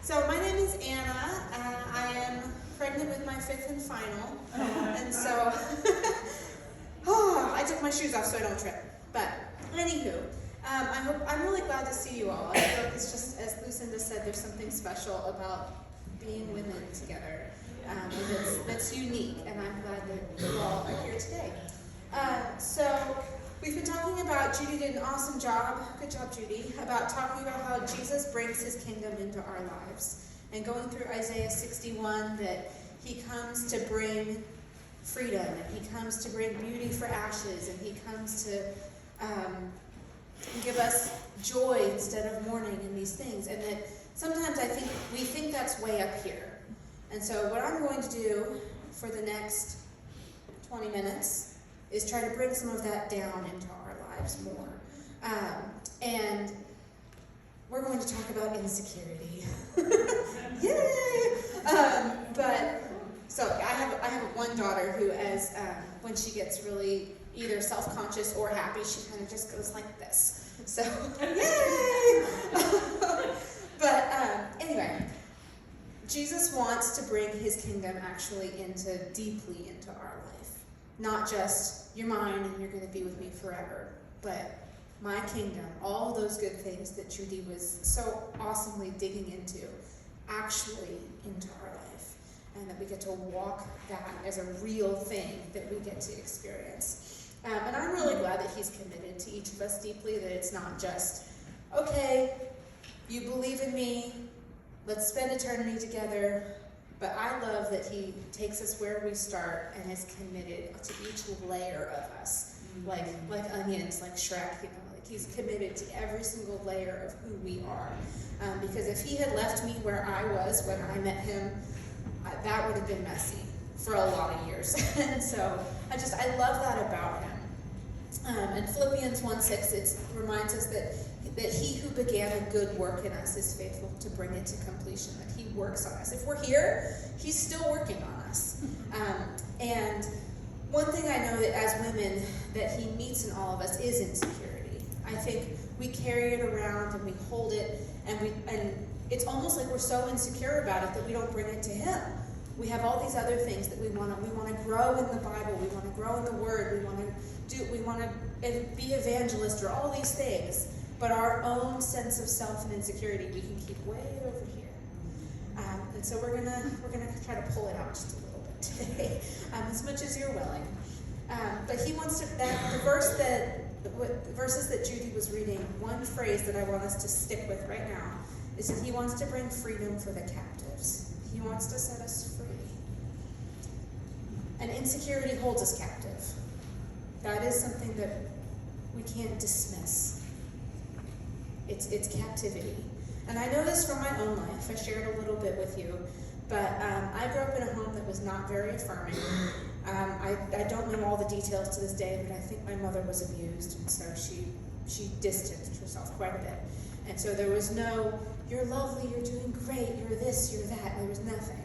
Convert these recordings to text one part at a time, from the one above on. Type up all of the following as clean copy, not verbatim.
So my name is Anna. I am pregnant with my fifth and final, and so I took my shoes off so I don't trip. But anywho, I'm really glad to see you all. I feel like it's just, as Lucinda said, there's something special about being women together. That's unique, and I'm glad that you all are here today. So we've been talking about, Judy did an awesome job, good job Judy, about talking about how Jesus brings his kingdom into our lives. And going through Isaiah 61, that he comes to bring freedom, and he comes to bring beauty for ashes, and he comes to give us joy instead of mourning and these things. And that sometimes we think that's way up here. And so what I'm going to do for the next 20 minutes is try to bring some of that down into our lives more. And we're going to talk about insecurity. Yay! So I have one daughter who, as when she gets really either self-conscious or happy, she kind of just goes like this. So, yay! Anyway, Jesus wants to bring his kingdom actually deeply into our life. Not just, you're mine and you're going to be with me forever, but my kingdom, all those good things that Judy was so awesomely digging into, actually into our life. And that we get to walk that as a real thing that we get to experience. And I'm really glad that he's committed to each of us deeply, that it's not just, okay, you believe in me, let's spend eternity together. But I love that he takes us where we start and is committed to each layer of us, like onions, like Shrek, like he's committed to every single layer of who we are. Because if he had left me where I was when I met him, that would have been messy for a lot of years. And so I love that about him. In Philippians 1:6, it reminds us that he who began a good work in us is faithful to bring it to completion, that he works on us. If we're here, he's still working on us. And one thing I know that as women that he meets in all of us is insecurity. I think we carry it around and we hold it, and it's almost like we're so insecure about it that we don't bring it to him. We have all these other things that we want to grow in the Bible, we want to grow in the Word, we want to be evangelist, or all these things. But our own sense of self and insecurity we can keep way over here. And so we're gonna try to pull it out just a little bit today, as much as you're willing. But he wants to, the verses that Judy was reading, one phrase that I want us to stick with right now is that he wants to bring freedom for the captives. He wants to set us free. And insecurity holds us captive. That is something that we can't dismiss. It's captivity. And I know this from my own life. I shared a little bit with you. But I grew up in a home that was not very affirming. I don't know all the details to this day, but I think my mother was abused. And so she distanced herself quite a bit. And so there was no, you're lovely, you're doing great, you're this, you're that. There was nothing.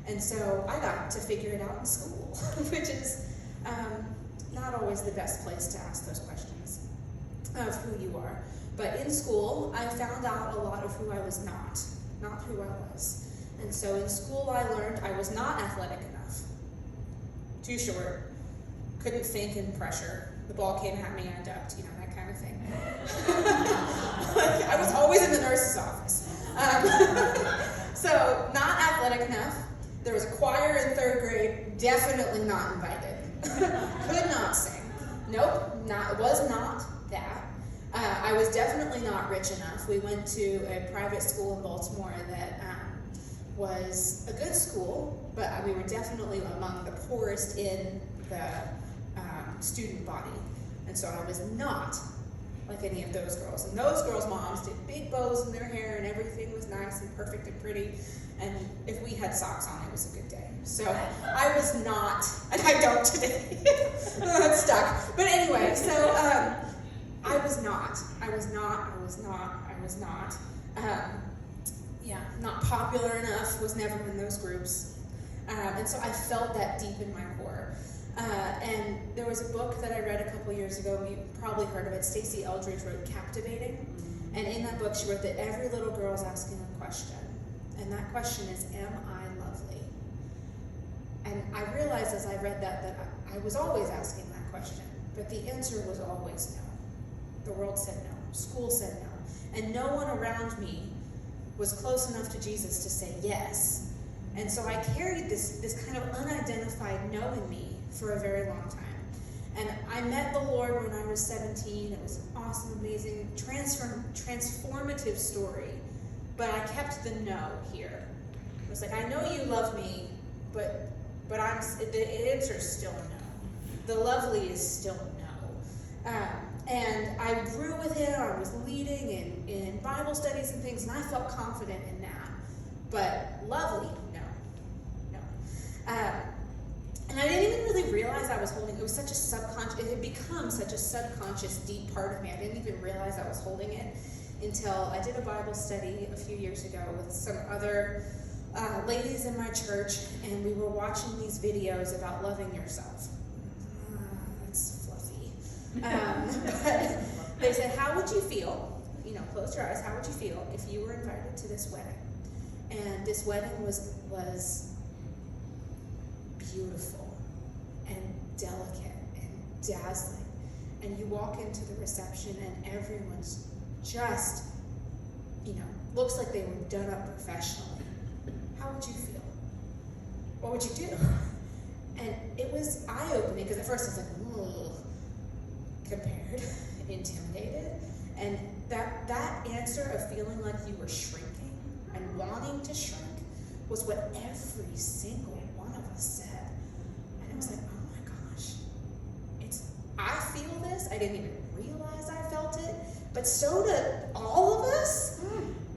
And so I got to figure it out in school, which is not always the best place to ask those questions of who you are. But in school, I found out a lot of who I was not who I was. And so in school, I learned I was not athletic enough. Too short, couldn't think in pressure. The ball came at me, I ducked, that kind of thing. I was always in the nurse's office. So not athletic enough. There was a choir in 3rd grade, definitely not invited. Could not sing. Nope, was not that. I was definitely not rich enough. We went to a private school in Baltimore that was a good school, but we were definitely among the poorest in the student body. And so I was not like any of those girls. And those girls' moms did big bows in their hair, and everything was nice and perfect and pretty. And if we had socks on, it was a good day. So I was not, and I don't today. It's stuck. But anyway, so I was not not popular enough, was never in those groups. And so I felt that deep in my core. And there was a book that I read a couple years ago, you probably heard of it, Stacey Eldridge wrote Captivating. And in that book she wrote that every little girl is asking a question. And that question is, am I lovely? And I realized as I read that I was always asking that question, but the answer was always no. The world said no. School said no. And no one around me was close enough to Jesus to say yes. And so I carried this kind of unidentified no in me for a very long time. And I met the Lord when I was 17. It was an awesome, amazing, transformative story. But I kept the no here. It was like, I know you love me, but the answer is still no. The lovely is still no. And I grew with him. I was leading in Bible studies and things, and I felt confident in that. But lovely, no. And I didn't even really realize I was holding it. It was such a subconscious, it had become such a subconscious, deep part of me. I didn't even realize I was holding it until I did a Bible study a few years ago with some other ladies in my church, and we were watching these videos about loving yourself. That's fluffy. But they said, how would you feel, close your eyes, how would you feel if you were invited to this wedding? And this wedding was beautiful and delicate and dazzling. And you walk into the reception and everyone's just, looks like they were done up professionally. How would you feel? What would you do? And it was eye-opening, because at first I was like, ugh, compared, intimidated. And that answer of feeling like you were shrinking and wanting to shrink was what every single one of us said. And it was like, oh my gosh, I feel this. I didn't even realize I felt it, but so do all of us.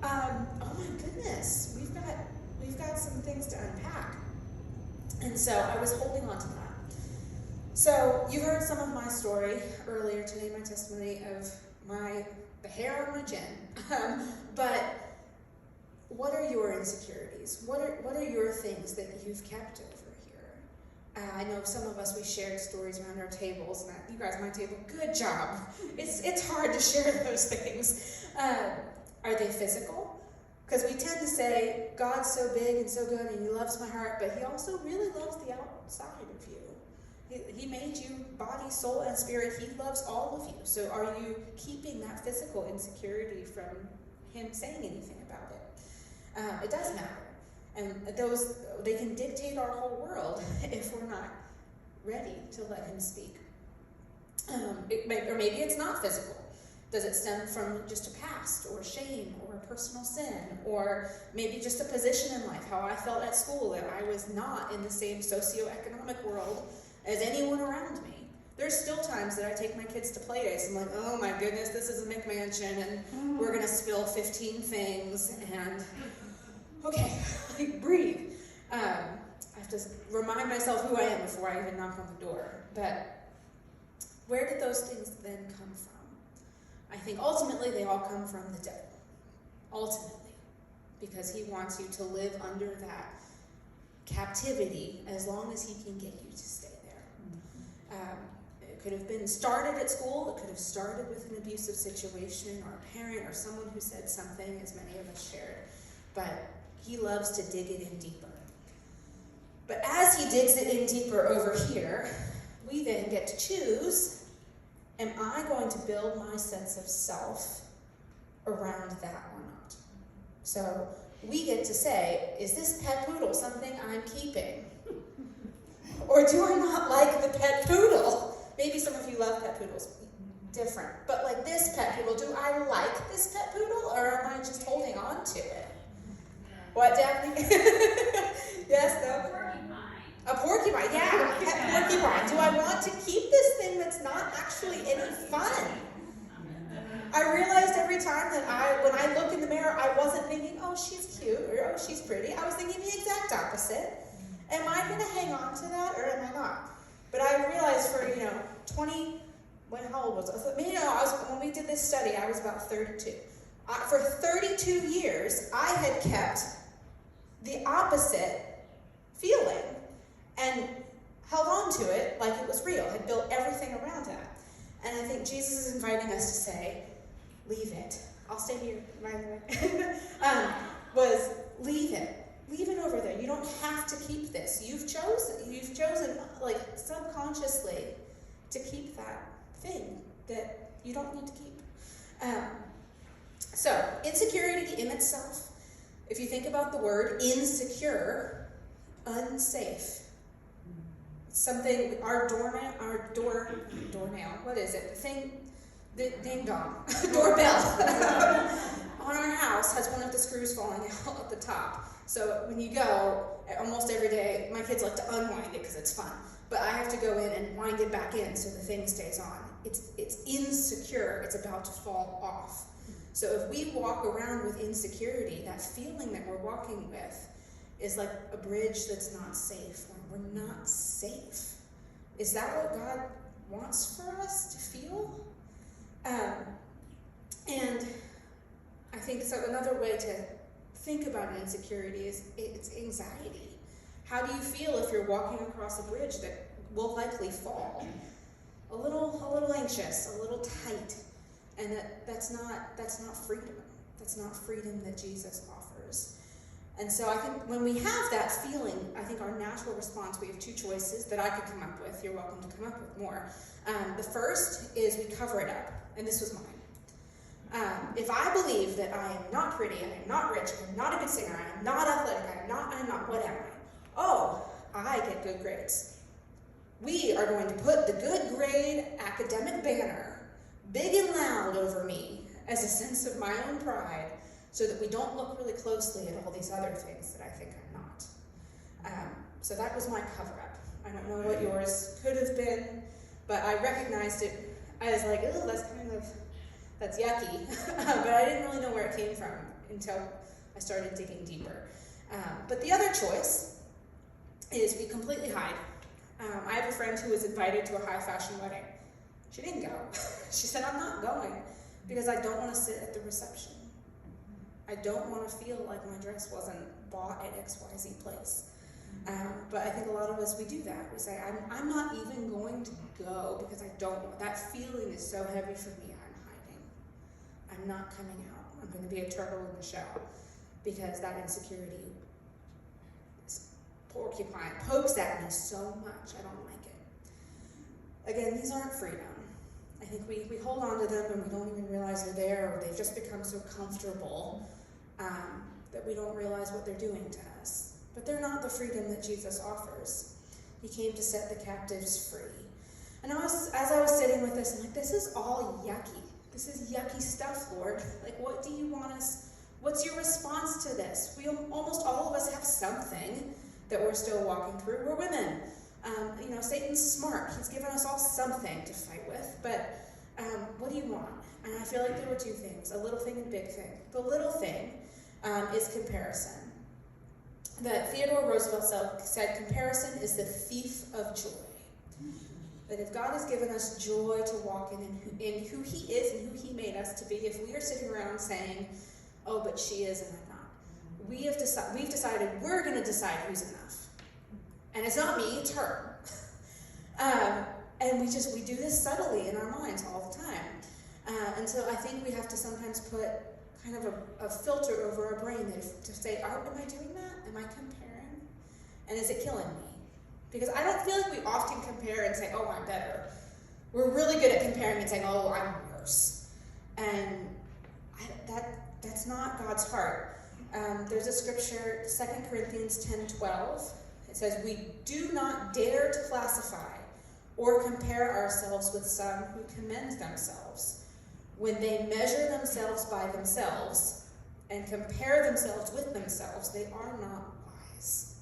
Oh my goodness, we've got some things to unpack. And so I was holding on to that. So you heard some of my story earlier today, my testimony of the hair on my chin. But what are your insecurities? What are your things that you've kept over here? I know some of us, we shared stories around our tables, and you guys, my table, good job. It's hard to share those things. Are they physical? Because we tend to say, God's so big and so good, and he loves my heart, but he also really loves the outside of you. He made you body, soul, and spirit. He loves all of you. So are you keeping that physical insecurity from him saying anything about it? It does matter. And they can dictate our whole world if we're not ready to let him speak. Or maybe it's not physical. Does it stem from just a past or shame or a personal sin, or maybe just a position in life, how I felt at school, that I was not in the same socioeconomic world as anyone around me? There's still times that I take my kids to play dates. I'm like, oh my goodness, this is a McMansion, and we're going to spill 15 things, and okay, breathe. I have to remind myself who I am before I even knock on the door. But where did those things then come from? I think ultimately they all come from the devil. Ultimately. Because he wants you to live under that captivity as long as he can get you to stay there. It could have been started at school. It could have started with an abusive situation or a parent or someone who said something, as many of us shared. But he loves to dig it in deeper. But as he digs it in deeper over here, we then get to choose, am I going to build my sense of self around that or not? So we get to say, is this pet poodle something I'm keeping? Or do I not like the pet poodle? Maybe some of you love pet poodles. Different. But like this pet poodle, do I like this pet poodle, or am I just holding on to it? What, Daphne? Yes, no? A porcupine, yeah, a pet porcupine. Do I want to keep this thing that's not actually any fun? I realized every time that when I look in the mirror, I wasn't thinking, oh, she's cute, or oh, she's pretty. I was thinking the exact opposite. Am I going to hang on to that, or am I not? But I realized for, 20, how old was I? When we did this study, I was about 32. For 32 years, I had kept the opposite feeling and held on to it like it was real, had built everything around that. And I think Jesus is inviting us to say, leave it. I'll stay here, by the way. leave it. Leave it over there. You don't have to keep this. You've chosen like subconsciously to keep that thing that you don't need to keep. So insecurity in itself, if you think about the word insecure, unsafe. Something, our doornail, what is it? The thing, the ding dong, doorbell on our house has one of the screws falling out at the top. So when you go, almost every day, my kids like to unwind it because it's fun. But I have to go in and wind it back in so the thing stays on. It's insecure, it's about to fall off. So if we walk around with insecurity, that feeling that we're walking with is like a bridge that's not safe, or we're not safe. Is that what God wants for us to feel? And I think so. Another way to think about an insecurity is it's anxiety. How do you feel if you're walking across a bridge that will likely fall? A little anxious, a little tight, and that's not freedom. That's not freedom that Jesus offers. And so I think when we have that feeling, I think our natural response, we have two choices that I could come up with. You're welcome to come up with more. The first is we cover it up, and this was mine. If I believe that I am not pretty, I am not rich, I am not a good singer, I am not athletic, I am not, what am I? Oh, I get good grades. We are going to put the good grade academic banner big and loud over me as a sense of my own pride, so that we don't look really closely at all these other things that I think I'm not. So that was my cover-up. I don't know what yours could have been, but I recognized it as like, oh, that's yucky. But I didn't really know where it came from until I started digging deeper. But the other choice is we completely hide. I have a friend who was invited to a high-fashion wedding. She didn't go. She said, I'm not going because I don't want to sit at the reception. I don't want to feel like my dress wasn't bought at XYZ place. But I think a lot of us, we do that. We say, I'm not even going to go because I don't want, that feeling is so heavy for me, I'm hiding. I'm not coming out. I'm going to be a turtle in the shell because that insecurity, porcupine, pokes at me so much, I don't like it. Again, these aren't freedom. I think we hold on to them and we don't even realize they're there, or they've just become so comfortable that we don't realize what they're doing to us. But they're not the freedom that Jesus offers. He came to set the captives free. And as I was sitting with this, I'm like, this is all yucky. This is yucky stuff, Lord. Like, what do you want us, what's your response to this? Almost all of us have something that we're still walking through. We're women. Satan's smart. He's given us all something to fight with, but what do you want? And I feel like there were two things, a little thing and a big thing. The little thing is comparison. That Theodore Roosevelt said comparison is the thief of joy. That if God has given us joy to walk in who he is and who he made us to be, if we are sitting around saying, oh, but she is and I'm not, we've decided we're going to decide who's enough. And it's not me, it's her. And we do this subtly in our minds all the time. And so I think we have to sometimes put kind of a filter over our brain to say, am I doing that? Am I comparing? And is it killing me? Because I don't feel like we often compare and say, oh, I'm better. We're really good at comparing and saying, oh, I'm worse. And that's not God's heart. There's a scripture, 2 Corinthians 10:12. It says, we do not dare to classify or compare ourselves with some who commend themselves. When they measure themselves by themselves and compare themselves with themselves, they are not wise.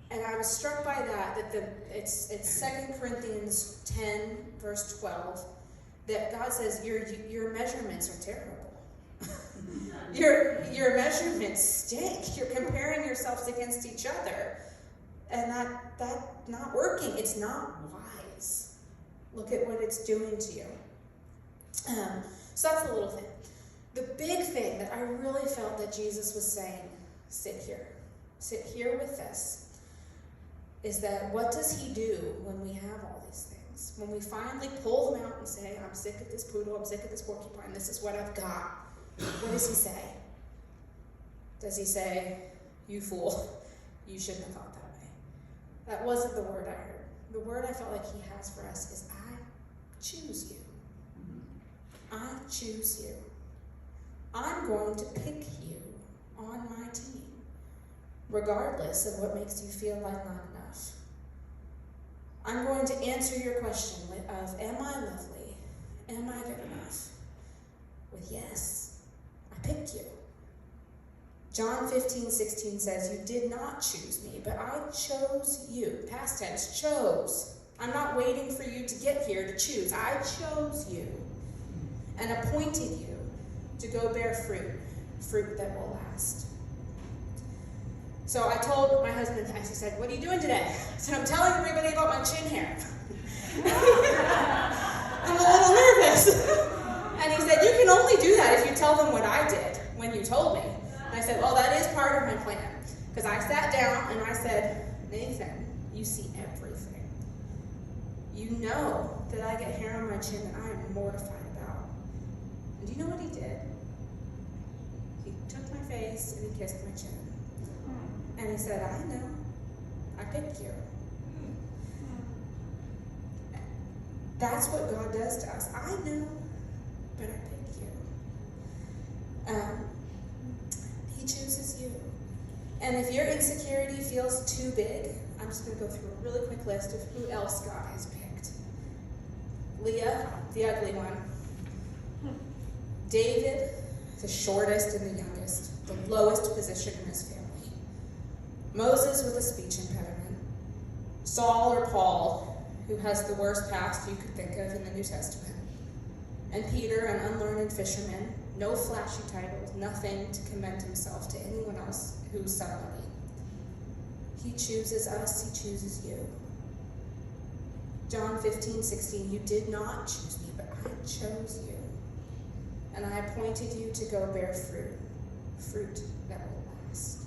And I was struck by that it's 2 Corinthians 10, verse 12, that God says your measurements are terrible. Your measurements stink. You're comparing yourselves against each other. And that's not working. It's not wise. Look at what it's doing to you. So that's the little thing. The big thing that I really felt that Jesus was saying, sit here with this, is that what does he do when we have all these things? When we finally pull them out and say, I'm sick of this poodle, I'm sick of this porcupine, this is what I've got. What does he say? Does he say, you fool, you shouldn't have thought that way? That wasn't the word I heard. The word I felt like he has for us is, I choose you. I choose you. I'm going to pick you on my team, regardless of what makes you feel like not enough. I'm going to answer your question of, am I lovely? Am I good enough? With yes, I picked you. John 15:16 says, you did not choose me, but I chose you. Past tense, chose. I'm not waiting for you to get here to choose. I chose you and appointed you to go bear fruit that will last. So I told my husband, I said, what are you doing today? I said, I'm telling everybody about my chin hair. I'm a little nervous. And he said, you can only do that if you tell them what I did when you told me. And I said, well, that is part of my plan. Because I sat down and I said, Nathan, you see everything. You know that I get hair on my chin that I am mortified about. And do you know what he did? He took my face and he kissed my chin. And he said, I know. I picked you. That's what God does to us. I know, but I picked you. He chooses you. And if your insecurity feels too big, I'm just going to go through a really quick list of who else God has picked. Leah, the ugly one. David, the shortest and the youngest, the lowest position in his family. Moses with a speech impediment. Saul or Paul, who has the worst past you could think of in the New Testament. And Peter, an unlearned fisherman, no flashy titles, nothing to commend himself to anyone else who's somebody. He chooses us, he chooses you. John 15:16, you did not choose me, but I chose you. And I appointed you to go bear fruit that will last.